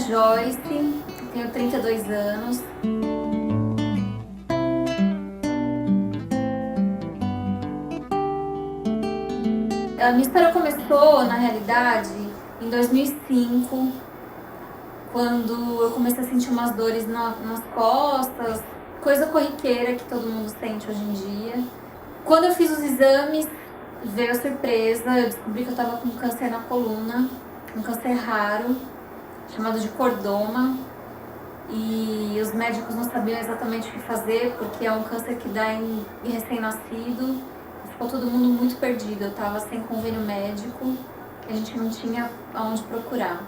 Joyce, tenho 32 anos. A minha história começou, na realidade, em 2005, quando eu comecei a sentir umas dores nas costas, coisa corriqueira que todo mundo sente hoje em dia. Quando eu fiz os exames, veio a surpresa, eu descobri que eu estava com câncer na coluna, um câncer raro, chamado de cordoma, e os médicos não sabiam exatamente o que fazer, porque é um câncer que dá em recém-nascido. Ficou todo mundo muito perdido, eu estava sem convênio médico, a gente não tinha aonde procurar.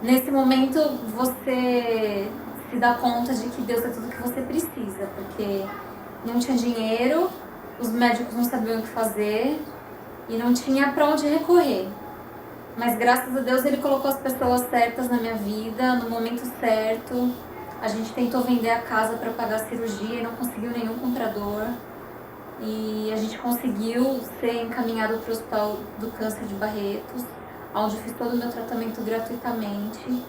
Nesse momento você se dá conta de que Deus é tudo que você precisa, porque não tinha dinheiro, os médicos não sabiam o que fazer e não tinha para onde recorrer. Mas graças a Deus Ele colocou as pessoas certas na minha vida, no momento certo. A gente tentou vender a casa para pagar a cirurgia e não conseguiu nenhum comprador. E a gente conseguiu ser encaminhado para o Hospital do Câncer de Barretos, onde eu fiz todo o meu tratamento gratuitamente.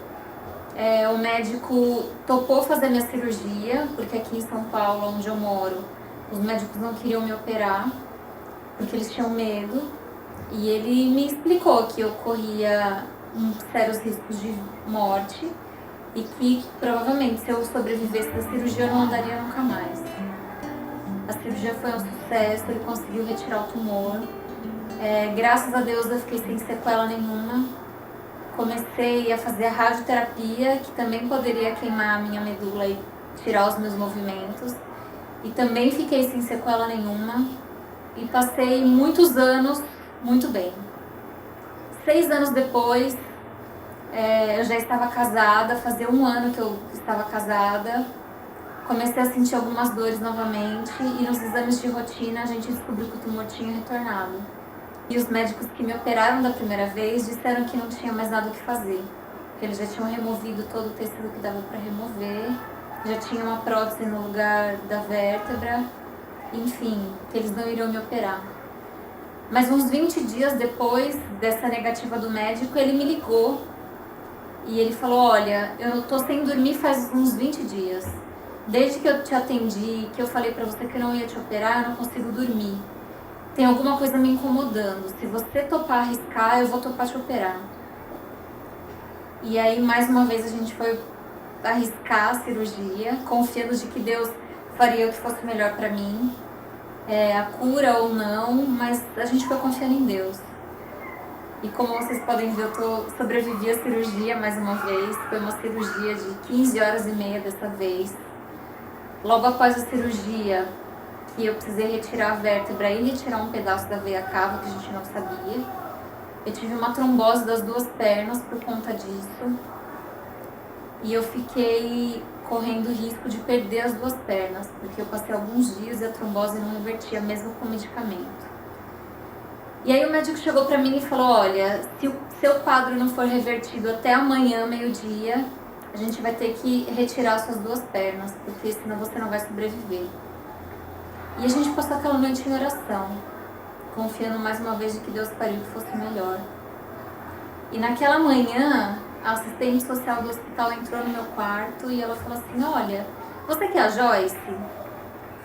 O médico topou fazer minha cirurgia, porque aqui em São Paulo, onde eu moro, os médicos não queriam me operar, porque eles tinham medo. E ele me explicou que eu corria sérios riscos de morte e que provavelmente se eu sobrevivesse da cirurgia eu não andaria nunca mais. A cirurgia foi um sucesso, ele conseguiu retirar o tumor. Graças a Deus eu fiquei sem sequela nenhuma. Comecei a fazer a radioterapia, que também poderia queimar a minha medula e tirar os meus movimentos. E também fiquei sem sequela nenhuma. E passei muitos anos muito bem. 6 anos depois, eu já estava casada, fazia 1 ano que eu estava casada. Comecei a sentir algumas dores novamente e nos exames de rotina a gente descobriu que o tumor tinha retornado. E os médicos que me operaram da primeira vez disseram que não tinha mais nada o que fazer, que eles já tinham removido todo o tecido que dava para remover, já tinha uma prótese no lugar da vértebra, enfim, que eles não iriam me operar. Mas uns 20 dias depois dessa negativa do médico, ele me ligou e ele falou: olha, eu tô sem dormir faz uns 20 dias. Desde que eu te atendi, que eu falei pra você que eu não ia te operar, eu não consigo dormir. Tem alguma coisa me incomodando. Se você topar arriscar, eu vou topar te operar. E aí, mais uma vez, a gente foi arriscar a cirurgia, confiando de que Deus faria o que fosse melhor pra mim. A cura ou não, mas a gente foi confiando em Deus. E como vocês podem ver, eu sobrevivi à cirurgia mais uma vez. Foi uma cirurgia de 15 horas e meia dessa vez. Logo após a cirurgia, que eu precisei retirar a vértebra e retirar um pedaço da veia cava, que a gente não sabia. Eu tive uma trombose das 2 pernas por conta disso. E eu fiquei correndo risco de perder as 2 pernas, porque eu passei alguns dias e a trombose não revertia, mesmo com medicamento. E aí o médico chegou pra mim e falou: olha, se o seu quadro não for revertido até amanhã, meio-dia, a gente vai ter que retirar suas 2 pernas, porque senão você não vai sobreviver. E a gente passou aquela noite em oração, confiando mais uma vez de que Deus faria o que fosse melhor. E naquela manhã, a assistente social do hospital entrou no meu quarto e ela falou assim: olha, você que é a Joyce?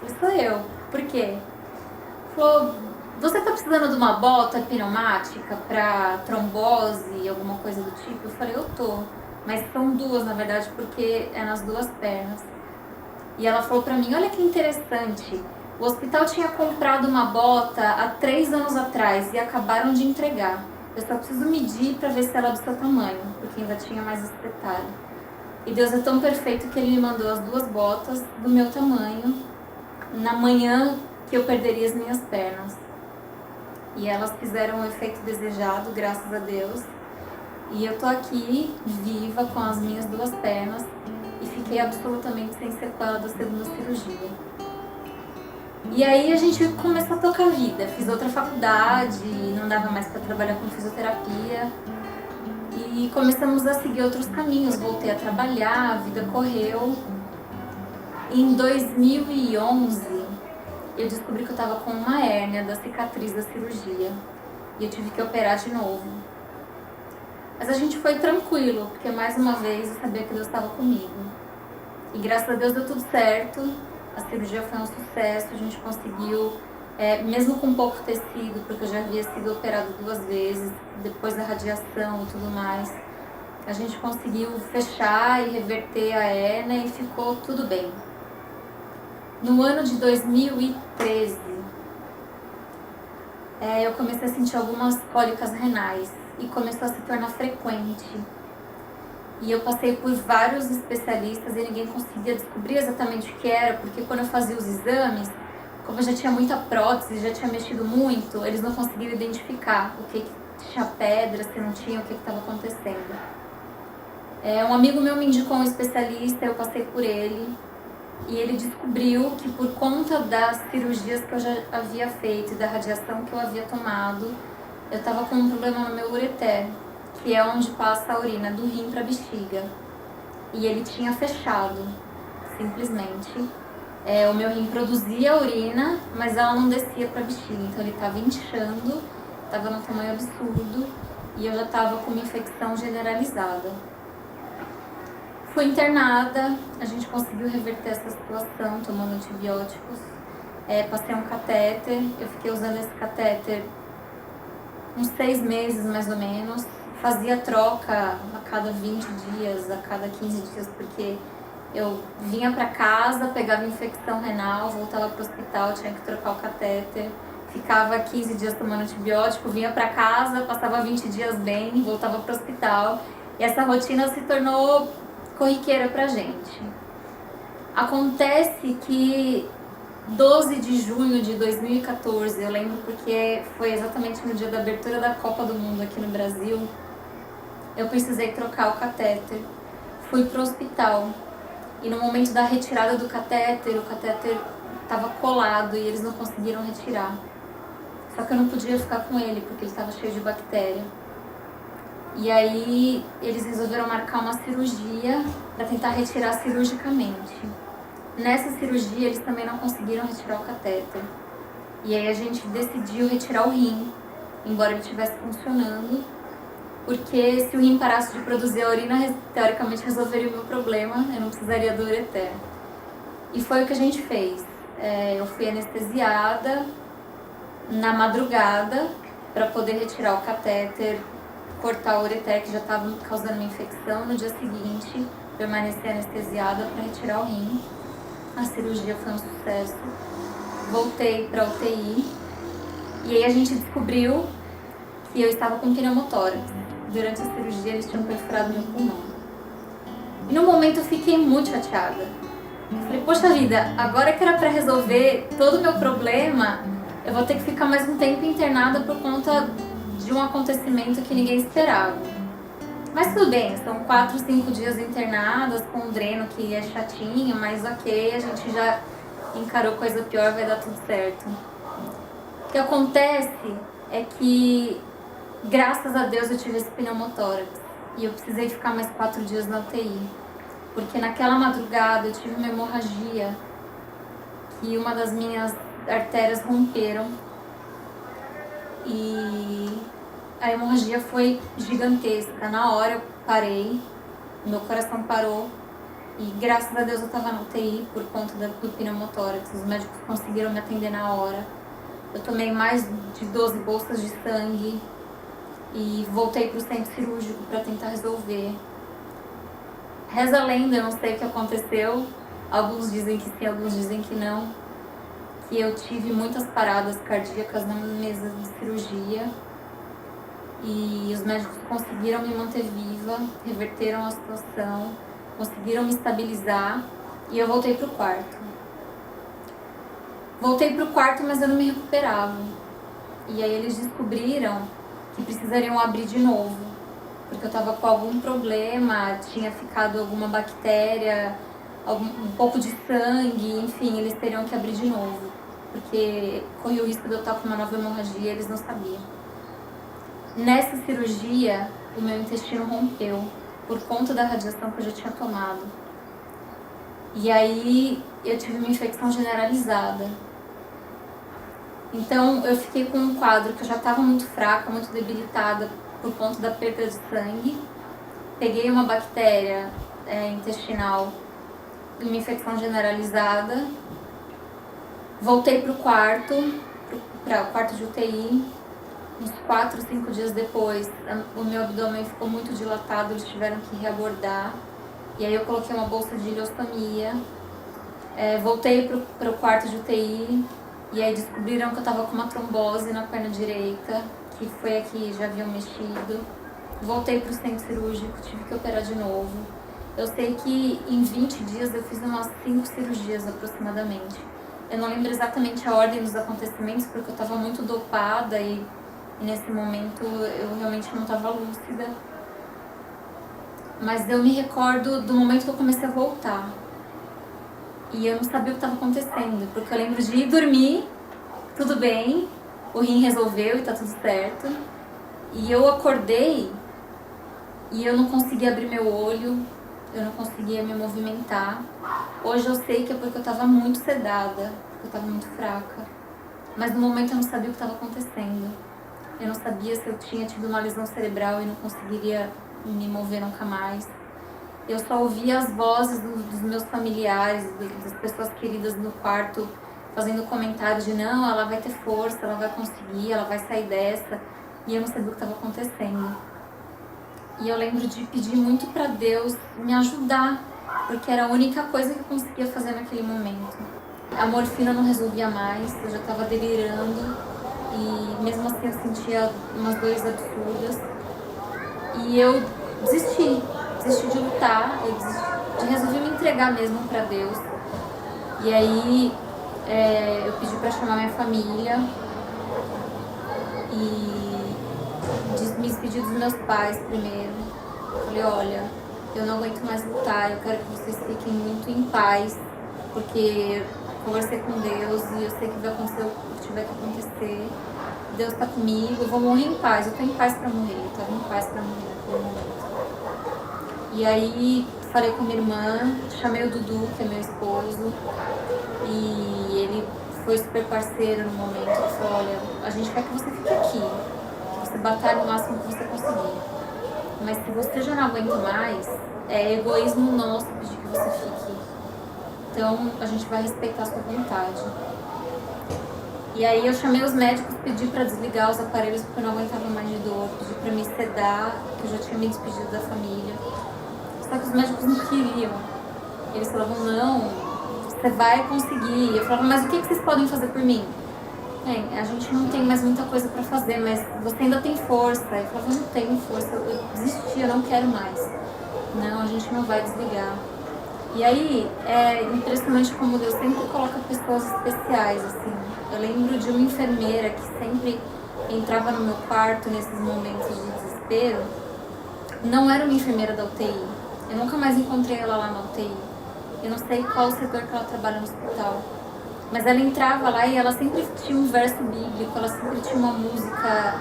Eu falei: sou eu. Por quê? Falou: você tá precisando de uma bota pneumática pra trombose, alguma coisa do tipo? Eu falei: eu tô. Mas são 2, na verdade, porque é nas 2 pernas. E ela falou pra mim: olha que interessante, o hospital tinha comprado uma bota há 3 anos atrás e acabaram de entregar. Eu só preciso medir pra ver se ela é do seu tamanho, porque ainda tinha mais esse detalhe. E Deus é tão perfeito que Ele me mandou as 2 botas do meu tamanho na manhã que eu perderia as minhas pernas. E elas fizeram o efeito desejado, graças a Deus. E eu tô aqui, viva, com as minhas 2 pernas, e fiquei absolutamente sem sequela da segunda cirurgia. E aí a gente começou a tocar a vida. Fiz outra faculdade, não dava mais para trabalhar com fisioterapia. E começamos a seguir outros caminhos. Voltei a trabalhar, a vida correu. Em 2011, eu descobri que eu estava com uma hérnia da cicatriz da cirurgia. E eu tive que operar de novo. Mas a gente foi tranquilo, porque mais uma vez eu sabia que Deus estava comigo. E graças a Deus deu tudo certo, a cirurgia foi um sucesso, a gente conseguiu, mesmo com pouco tecido, porque eu já havia sido operado 2 vezes, depois da radiação e tudo mais, a gente conseguiu fechar e reverter a hérnia e ficou tudo bem. No ano de 2013, eu comecei a sentir algumas cólicas renais e começou a se tornar frequente. E eu passei por vários especialistas e ninguém conseguia descobrir exatamente o que era, porque quando eu fazia os exames, como eu já tinha muita prótese, já tinha mexido muito, eles não conseguiam identificar o que tinha pedra, se não tinha, o que estava acontecendo. Um amigo meu me indicou um especialista, eu passei por ele, e ele descobriu que por conta das cirurgias que eu já havia feito e da radiação que eu havia tomado, eu estava com um problema no meu ureter, que é onde passa a urina do rim para a bexiga. E ele tinha fechado, simplesmente. O meu rim produzia a urina, mas ela não descia para a bexiga. Então ele estava inchando, estava num tamanho absurdo e eu já estava com uma infecção generalizada. Fui internada, a gente conseguiu reverter essa situação tomando antibióticos. Passei um catéter, eu fiquei usando esse catéter uns 6 meses mais ou menos. Fazia troca a cada 20 dias, a cada 15 dias, porque eu vinha para casa, pegava infecção renal, voltava para o hospital, tinha que trocar o catéter. Ficava 15 dias tomando antibiótico, vinha para casa, passava 20 dias bem, voltava para o hospital. E essa rotina se tornou corriqueira pra gente. Acontece que 12 de junho de 2014, eu lembro porque foi exatamente no dia da abertura da Copa do Mundo aqui no Brasil, eu precisei trocar o catéter. Fui pro hospital e no momento da retirada do catéter, o catéter estava colado e eles não conseguiram retirar. Só que eu não podia ficar com ele porque ele estava cheio de bactéria. E aí eles resolveram marcar uma cirurgia para tentar retirar cirurgicamente. Nessa cirurgia eles também não conseguiram retirar o catéter. E aí a gente decidiu retirar o rim, embora ele estivesse funcionando, porque se o rim parasse de produzir a urina, teoricamente resolveria o meu problema, eu não precisaria do ureter. E foi o que a gente fez. Eu fui anestesiada na madrugada para poder retirar o catéter, cortar o ureter que já estava causando uma infecção. No dia seguinte, permaneci anestesiada para retirar o rim. A cirurgia foi um sucesso. Voltei para UTI e aí a gente descobriu que eu estava com pneumotórax. Durante a cirurgia eles tinham perfurado meu pulmão. E no momento eu fiquei muito chateada. Eu falei, poxa vida, agora que era para resolver todo o meu problema, eu vou ter que ficar mais um tempo internada por conta de um acontecimento que ninguém esperava. Mas tudo bem, são 4, 5 dias internadas com um dreno que é chatinho, mas ok, a gente já encarou coisa pior, vai dar tudo certo. O que acontece é que, graças a Deus, eu tive esse pneumotórax e eu precisei ficar mais 4 dias na UTI, porque naquela madrugada eu tive uma hemorragia que uma das minhas artérias romperam e a hemorragia foi gigantesca. Na hora eu parei, meu coração parou e graças a Deus eu estava na UTI por conta do pneumotórax. Os médicos conseguiram me atender na hora. Eu tomei mais de 12 bolsas de sangue e voltei para o centro cirúrgico para tentar resolver. Reza a lenda, eu não sei o que aconteceu. Alguns dizem que sim, alguns dizem que não. Que eu tive muitas paradas cardíacas na mesa de cirurgia. E os médicos conseguiram me manter viva, reverteram a situação, conseguiram me estabilizar e eu voltei pro quarto. Voltei pro quarto, mas eu não me recuperava. E aí eles descobriram que precisariam abrir de novo, porque eu estava com algum problema, tinha ficado alguma bactéria, um pouco de sangue, enfim, eles teriam que abrir de novo, porque corria o risco de eu estar com uma nova hemorragia e eles não sabiam. Nessa cirurgia, o meu intestino rompeu por conta da radiação que eu já tinha tomado. E aí eu tive uma infecção generalizada. Então eu fiquei com um quadro que eu já estava muito fraca, muito debilitada por conta da perda de sangue. Peguei uma bactéria intestinal, uma infecção generalizada. Voltei para o quarto de UTI. Uns 4, 5 dias depois, o meu abdômen ficou muito dilatado, eles tiveram que reabordar. E aí eu coloquei uma bolsa de ileostomia. Voltei para o quarto de UTI. E aí descobriram que eu estava com uma trombose na perna direita, que foi a que já haviam mexido. Voltei para o centro cirúrgico, tive que operar de novo. Eu sei que em 20 dias eu fiz umas 5 cirurgias aproximadamente. Eu não lembro exatamente a ordem dos acontecimentos, porque eu estava muito dopada e nesse momento eu realmente não estava lúcida. Mas eu me recordo do momento que eu comecei a voltar. E eu não sabia o que estava acontecendo, porque eu lembro de ir dormir, tudo bem, o rim resolveu e tá tudo certo. E eu acordei e eu não conseguia abrir meu olho, eu não conseguia me movimentar. Hoje eu sei que é porque eu estava muito sedada, porque eu estava muito fraca. Mas no momento eu não sabia o que estava acontecendo. Eu não sabia se eu tinha tido uma lesão cerebral e não conseguiria me mover nunca mais. Eu só ouvia as vozes dos meus familiares, das pessoas queridas no quarto, fazendo comentários de não, ela vai ter força, ela vai conseguir, ela vai sair dessa. E eu não sabia o que estava acontecendo. E eu lembro de pedir muito para Deus me ajudar, porque era a única coisa que eu conseguia fazer naquele momento. A morfina não resolvia mais, eu já estava delirando e mesmo assim eu sentia umas dores absurdas. E eu desisti de lutar, eu resolvi me entregar mesmo para Deus. E aí eu pedi para chamar minha família e me despedi dos meus pais primeiro. Falei, olha, eu não aguento mais lutar, eu quero que vocês fiquem muito em paz, porque conversei com Deus e eu sei que vai acontecer o que tiver que acontecer. Deus tá comigo, eu vou morrer em paz, eu tô em paz pra morrer, eu tava em paz pra morrer naquele momento. E aí falei com minha irmã, chamei o Dudu, que é meu esposo, e ele foi super parceiro no momento. Ele falou, olha, a gente quer que você fique aqui, que você batalhe o máximo que você conseguir. Mas se você já não aguenta mais, é egoísmo nosso pedir que você fique. Então a gente vai respeitar a sua vontade. E aí eu chamei os médicos, pedi para desligar os aparelhos porque eu não aguentava mais de dor, pedi para me sedar, porque eu já tinha me despedido da família. Só que os médicos não queriam. Eles falavam, não, você vai conseguir. Eu falava, mas o que vocês podem fazer por mim? Bem, a gente não tem mais muita coisa para fazer, mas você ainda tem força. Eu falava, não tenho força, eu desisti, eu não quero mais. Não, a gente não vai desligar. E aí, é impressionante como Deus sempre coloca pessoas especiais, assim. Eu lembro de uma enfermeira que sempre entrava no meu quarto nesses momentos de desespero. Não era uma enfermeira da UTI. Eu nunca mais encontrei ela lá na UTI. Eu não sei qual o setor que ela trabalha no hospital. Mas ela entrava lá e ela sempre tinha um verso bíblico, ela sempre tinha uma música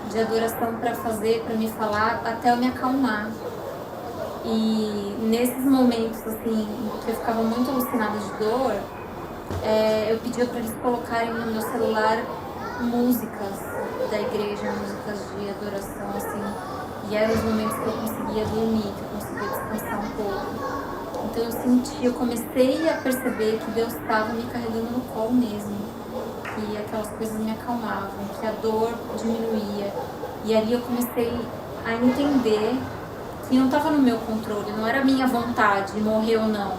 de adoração para fazer, para me falar, até eu me acalmar. E nesses momentos, assim, que eu ficava muito alucinada de dor, eu pedia para eles colocarem no meu celular músicas da igreja, músicas de adoração, assim. E eram os momentos que eu conseguia dormir, que eu conseguia descansar um pouco. Então eu comecei a perceber que Deus estava me carregando no colo mesmo, que aquelas coisas me acalmavam, que a dor diminuía. E ali eu comecei a entender que não estava no meu controle, não era minha vontade morrer ou não.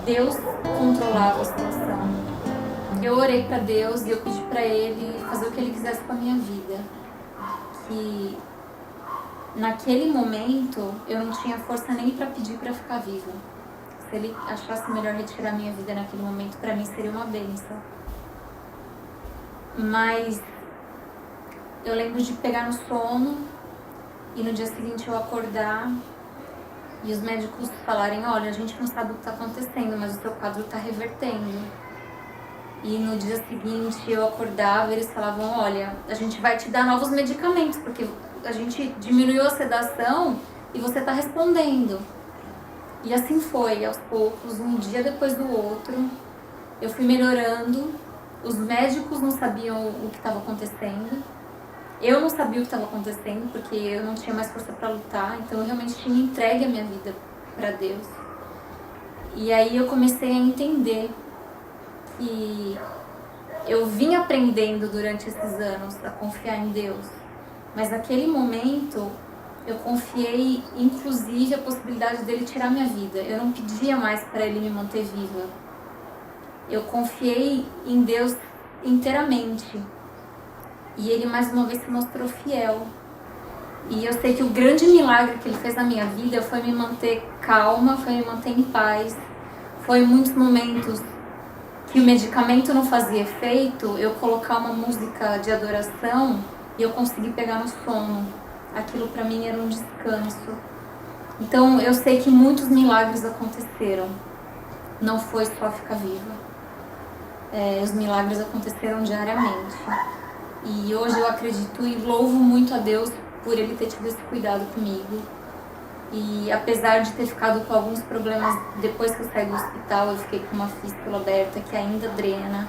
Deus controlava a situação. Eu orei para Deus e eu pedi para Ele fazer o que Ele quisesse com a minha vida. Que naquele momento eu não tinha força nem para pedir para ficar viva. Se Ele achasse melhor retirar minha vida naquele momento, para mim seria uma bênção. Mas eu lembro de pegar no sono e no dia seguinte eu acordar e os médicos falarem, olha, a gente não sabe o que está acontecendo, mas o seu quadro está revertendo. E no dia seguinte eu acordava e eles falavam, olha, a gente vai te dar novos medicamentos, porque a gente diminuiu a sedação e você está respondendo. E assim foi, aos poucos, um dia depois do outro, eu fui melhorando. Os médicos não sabiam o que estava acontecendo. Eu não sabia o que estava acontecendo, porque eu não tinha mais força para lutar, então eu realmente tinha entregue a minha vida para Deus. E aí eu comecei a entender que eu vim aprendendo durante esses anos a confiar em Deus, mas naquele momento eu confiei, inclusive, a possibilidade dele tirar minha vida. Eu não pedia mais para ele me manter viva. Eu confiei em Deus inteiramente. E ele mais uma vez se mostrou fiel. E eu sei que o grande milagre que ele fez na minha vida foi me manter calma, foi me manter em paz. Foi em muitos momentos que o medicamento não fazia efeito, eu colocar uma música de adoração e eu consegui pegar no sono. Aquilo para mim era um descanso. Então eu sei que muitos milagres aconteceram. Não foi só ficar viva. Os milagres aconteceram diariamente. E hoje eu acredito e louvo muito a Deus por ele ter tido esse cuidado comigo. E apesar de ter ficado com alguns problemas depois que eu saí do hospital, eu fiquei com uma fístula aberta que ainda drena,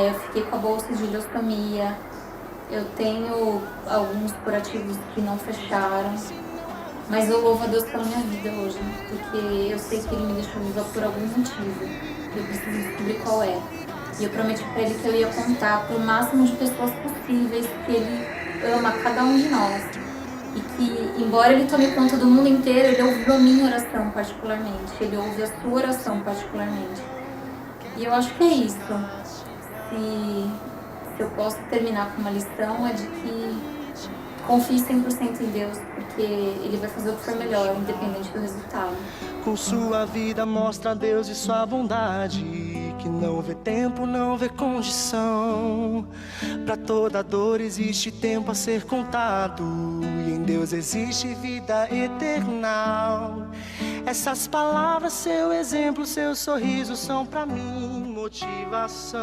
eu fiquei com a bolsa de ileostomia, eu tenho alguns curativos que não fecharam, mas eu louvo a Deus pela minha vida hoje, porque eu sei que ele me deixou viva por algum motivo, eu preciso descobrir qual é. E eu prometi pra ele que eu ia contar pro máximo de pessoas possíveis que ele ama cada um de nós. E que, embora ele tome conta do mundo inteiro, ele ouviu a minha oração particularmente, ele ouve a sua oração particularmente. E eu acho que é isso. Se eu posso terminar com uma lição, é de que confie 100% em Deus, porque ele vai fazer o que for melhor, independente do resultado. Com sua vida mostra a Deus e sua bondade, que não vê tempo, não vê condição. Pra toda dor existe tempo a ser contado, e em Deus existe vida eterna. Essas palavras, seu exemplo, seu sorriso são pra mim motivação.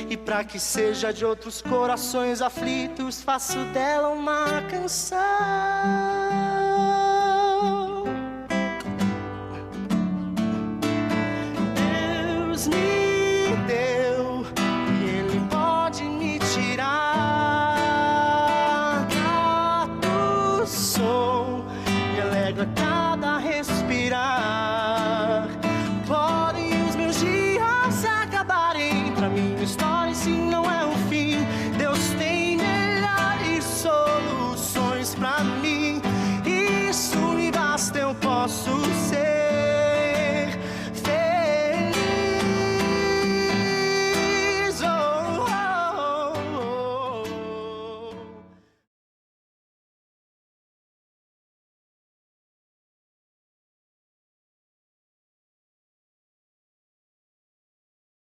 E pra que seja de outros corações aflitos, faço dela uma canção. Deus me